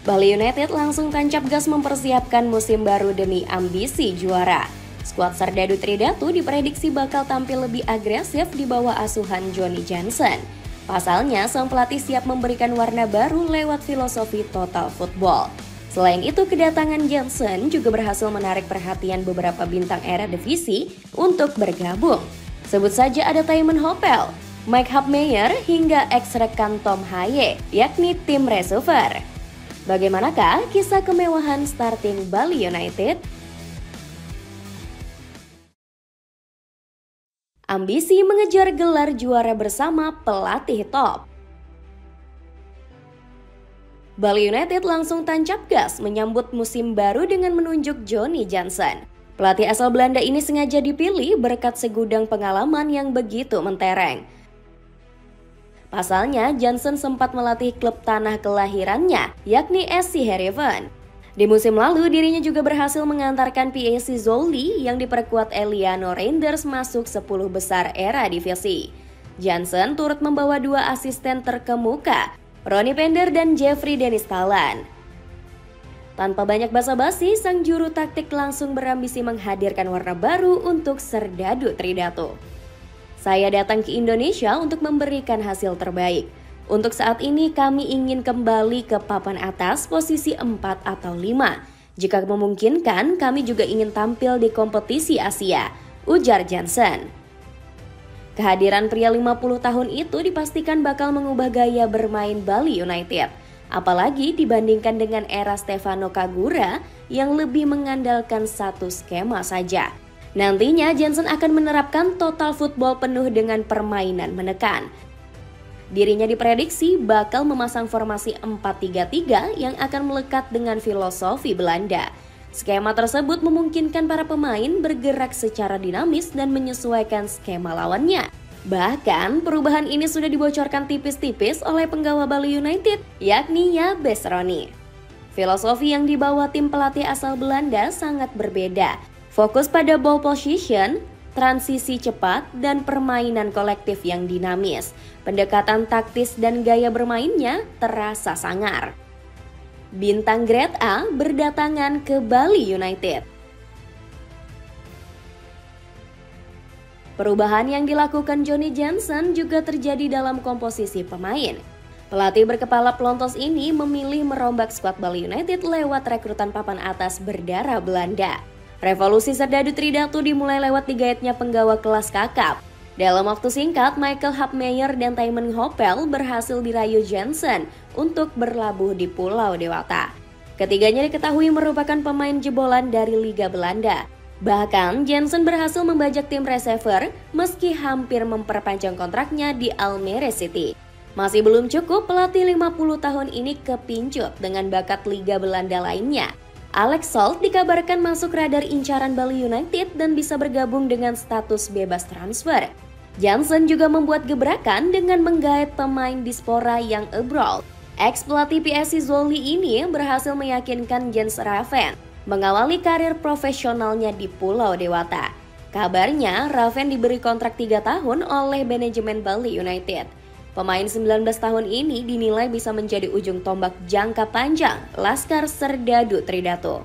Bali United langsung tancap gas mempersiapkan musim baru demi ambisi juara. Skuad Serdadu Tridatu diprediksi bakal tampil lebih agresif di bawah asuhan Johnny Johnson. Pasalnya, sang pelatih siap memberikan warna baru lewat filosofi total football. Selain itu, kedatangan Johnson juga berhasil menarik perhatian beberapa bintang era divisi untuk bergabung. Sebut saja ada Tymon Hopel, Mike Hapmeyer hingga ex-rekan Tom Haye, yakni tim receiver. Bagaimanakah kisah kemewahan starting Bali United? Ambisi mengejar gelar juara bersama pelatih top. Bali United langsung tancap gas menyambut musim baru dengan menunjuk Johnny Johnson. Pelatih asal Belanda ini sengaja dipilih berkat segudang pengalaman yang begitu mentereng. Pasalnya, Johnson sempat melatih klub tanah kelahirannya, yakni SC Heerenveen. Di musim lalu, dirinya juga berhasil mengantarkan PSV Zwolle yang diperkuat Eliano Reinders masuk 10 besar era divisi. Johnson turut membawa 2 asisten terkemuka, Ronnie Pender dan Jeffrey Dennis Talan. Tanpa banyak basa-basi, sang juru taktik langsung berambisi menghadirkan warna baru untuk Serdadu Tridatu. Saya datang ke Indonesia untuk memberikan hasil terbaik. Untuk saat ini kami ingin kembali ke papan atas posisi 4 atau 5. Jika memungkinkan, kami juga ingin tampil di kompetisi Asia, ujar Johnson. Kehadiran pria 50 tahun itu dipastikan bakal mengubah gaya bermain Bali United. Apalagi dibandingkan dengan era Stefano Kagura yang lebih mengandalkan satu skema saja. Nantinya Johnson akan menerapkan total football penuh dengan permainan menekan. Dirinya diprediksi bakal memasang formasi 4-3-3 yang akan melekat dengan filosofi Belanda. Skema tersebut memungkinkan para pemain bergerak secara dinamis dan menyesuaikan skema lawannya. Bahkan perubahan ini sudah dibocorkan tipis-tipis oleh penggawa Bali United, yakni Jabez Ronnie. Filosofi yang dibawa tim pelatih asal Belanda sangat berbeda. Fokus pada ball position, transisi cepat, dan permainan kolektif yang dinamis. Pendekatan taktis dan gaya bermainnya terasa sangar. Bintang Grade A berdatangan ke Bali United. Perubahan yang dilakukan Johnny Johnson juga terjadi dalam komposisi pemain. Pelatih berkepala pelontos ini memilih merombak skuad Bali United lewat rekrutan papan atas berdarah Belanda. Revolusi Serdadu Tridatu dimulai lewat digaetnya penggawa kelas kakap. Dalam waktu singkat, Michael Hapmeyer dan Tymon Hopel berhasil dirayu Johnson untuk berlabuh di Pulau Dewata. Ketiganya diketahui merupakan pemain jebolan dari Liga Belanda. Bahkan, Johnson berhasil membajak tim receiver meski hampir memperpanjang kontraknya di Almere City. Masih belum cukup, pelatih 50 tahun ini kepincut dengan bakat Liga Belanda lainnya. Alex Salt dikabarkan masuk radar incaran Bali United dan bisa bergabung dengan status bebas transfer. Johnson juga membuat gebrakan dengan menggaet pemain diaspora yang abroad. Ex-pelatih PSV Zwolle ini berhasil meyakinkan Jens Raven mengawali karir profesionalnya di Pulau Dewata. Kabarnya, Raven diberi kontrak 3 tahun oleh manajemen Bali United. Pemain 19 tahun ini dinilai bisa menjadi ujung tombak jangka panjang Laskar Serdadu Tridatu.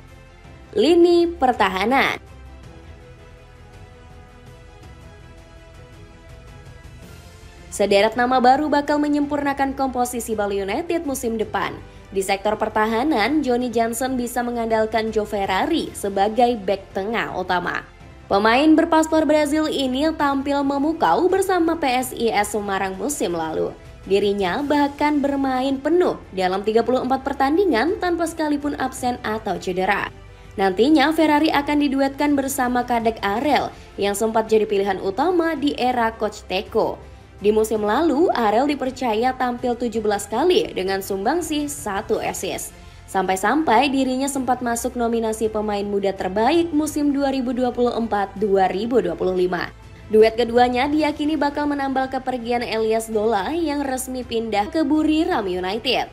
Lini pertahanan. Sederet nama baru bakal menyempurnakan komposisi Bali United musim depan. Di sektor pertahanan, Johnny Johnson bisa mengandalkan Joe Ferrari sebagai bek tengah utama. Pemain berpaspor Brazil ini tampil memukau bersama PSIS Semarang musim lalu. Dirinya bahkan bermain penuh dalam 34 pertandingan tanpa sekalipun absen atau cedera. Nantinya Ferrari akan diduetkan bersama Kadek Arel yang sempat jadi pilihan utama di era Coach Teko. Di musim lalu, Arel dipercaya tampil 17 kali dengan sumbangsih 1 assist. Sampai-sampai dirinya sempat masuk nominasi pemain muda terbaik musim 2024-2025. Duet keduanya diyakini bakal menambal kepergian Elias Dola yang resmi pindah ke Buriram United.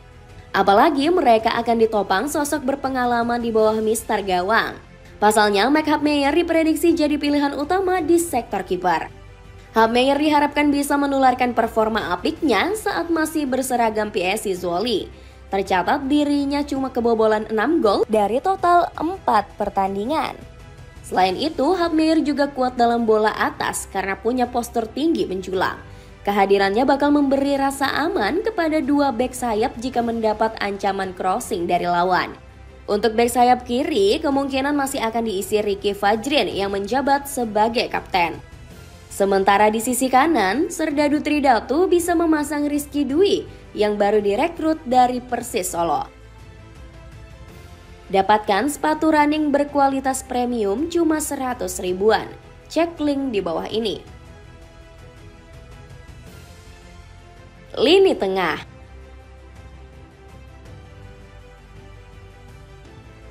Apalagi mereka akan ditopang sosok berpengalaman di bawah Mister Gawang. Pasalnya, Mike Hapmeyer diprediksi jadi pilihan utama di sektor kiper. Hapmeyer diharapkan bisa menularkan performa apiknya saat masih berseragam PSV Zwolle. Tercatat dirinya cuma kebobolan 6 gol dari total 4 pertandingan. Selain itu, Hapmeyer juga kuat dalam bola atas karena punya postur tinggi menjulang. Kehadirannya bakal memberi rasa aman kepada dua bek sayap jika mendapat ancaman crossing dari lawan. Untuk bek sayap kiri, kemungkinan masih akan diisi Ricky Fajrin yang menjabat sebagai kapten. Sementara di sisi kanan, Serdadu Tridatu bisa memasang Rizky Dwi yang baru direkrut dari Persis Solo. Dapatkan sepatu running berkualitas premium cuma 100 ribuan. Cek link di bawah ini. Lini tengah.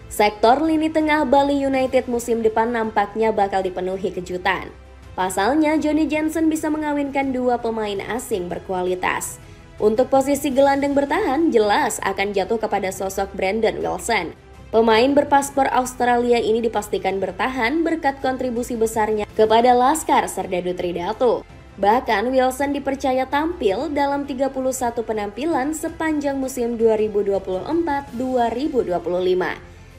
Sektor lini tengah Bali United musim depan nampaknya bakal dipenuhi kejutan. Pasalnya, Johnny Jensen bisa mengawinkan dua pemain asing berkualitas. Untuk posisi gelandang bertahan, jelas akan jatuh kepada sosok Brandon Wilson. Pemain berpaspor Australia ini dipastikan bertahan berkat kontribusi besarnya kepada Laskar Serdadu Tridatu. Bahkan, Wilson dipercaya tampil dalam 31 penampilan sepanjang musim 2024-2025.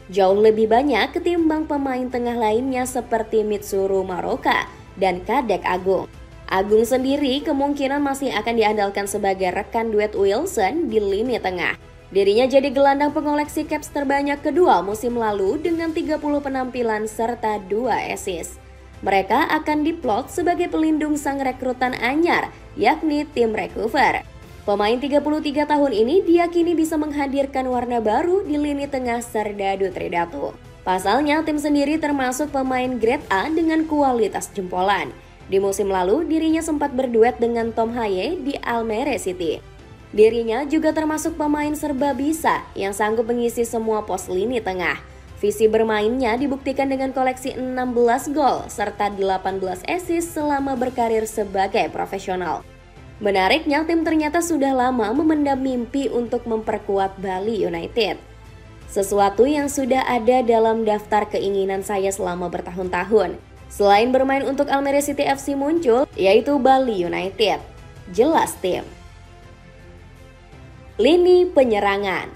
Jauh lebih banyak ketimbang pemain tengah lainnya seperti Mitsuru Maroka dan Kadek Agung. Agung sendiri kemungkinan masih akan diandalkan sebagai rekan duet Wilson di lini tengah. Dirinya jadi gelandang pengoleksi caps terbanyak kedua musim lalu dengan 30 penampilan serta 2 assist. Mereka akan diplot sebagai pelindung sang rekrutan anyar, yakni tim Recover. Pemain 33 tahun ini diyakini bisa menghadirkan warna baru di lini tengah Serdadu Tridatu. Pasalnya, tim sendiri termasuk pemain grade A dengan kualitas jempolan. Di musim lalu, dirinya sempat berduet dengan Tom Haye di Almere City. Dirinya juga termasuk pemain serba bisa yang sanggup mengisi semua pos lini tengah. Visi bermainnya dibuktikan dengan koleksi 16 gol serta 18 assist selama berkarir sebagai profesional. Menariknya, tim ternyata sudah lama memendam mimpi untuk memperkuat Bali United. Sesuatu yang sudah ada dalam daftar keinginan saya selama bertahun-tahun. Selain bermain untuk Almere City FC muncul, yaitu Bali United. Jelas tim. Lini penyerangan.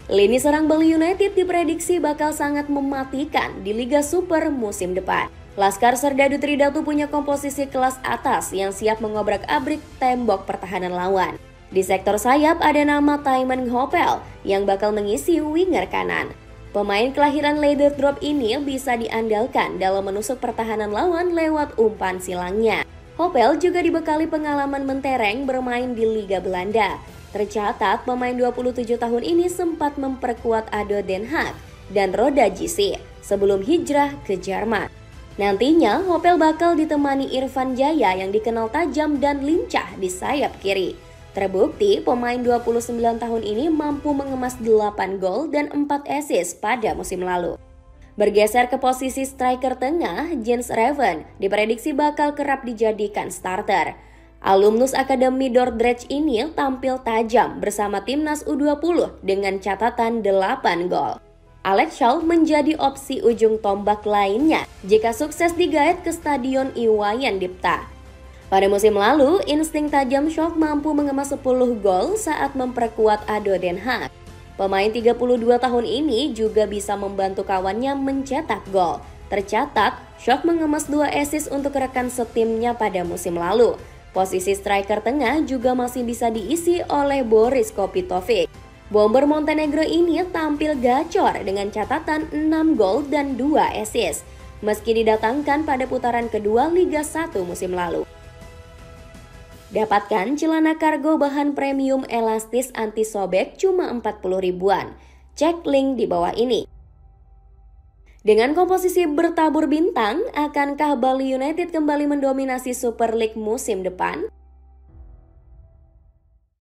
Lini serang Bali United diprediksi bakal sangat mematikan di Liga Super musim depan. Laskar Serdadu Tridatu punya komposisi kelas atas yang siap mengobrak-abrik tembok pertahanan lawan. Di sektor sayap ada nama Taiman Hopel yang bakal mengisi winger kanan. Pemain kelahiran Leiderdorp ini bisa diandalkan dalam menusuk pertahanan lawan lewat umpan silangnya. Hopel juga dibekali pengalaman mentereng bermain di Liga Belanda. Tercatat pemain 27 tahun ini sempat memperkuat ADO Den Haag dan Roda JC sebelum hijrah ke Jerman. Nantinya Hopel bakal ditemani Irfan Jaya yang dikenal tajam dan lincah di sayap kiri. Terbukti pemain 29 tahun ini mampu mengemas 8 gol dan 4 assist pada musim lalu. Bergeser ke posisi striker tengah, Jens Reven diprediksi bakal kerap dijadikan starter. Alumnus Akademi Dordrecht ini tampil tajam bersama timnas U20 dengan catatan 8 gol. Alex Shaw menjadi opsi ujung tombak lainnya jika sukses digaet ke Stadion Iwayan Dipta. Pada musim lalu, insting tajam Shaw mampu mengemas 10 gol saat memperkuat ADO Den Haag. Pemain 32 tahun ini juga bisa membantu kawannya mencetak gol. Tercatat, Shaw mengemas 2 assist untuk rekan setimnya pada musim lalu. Posisi striker tengah juga masih bisa diisi oleh Boris Kopitovic. Bomber Montenegro ini tampil gacor dengan catatan 6 gol dan 2 assist, meski didatangkan pada putaran kedua Liga 1 musim lalu. Dapatkan celana kargo bahan premium elastis anti sobek cuma 40 ribuan. Cek link di bawah ini. Dengan komposisi bertabur bintang, akankah Bali United kembali mendominasi Super League musim depan?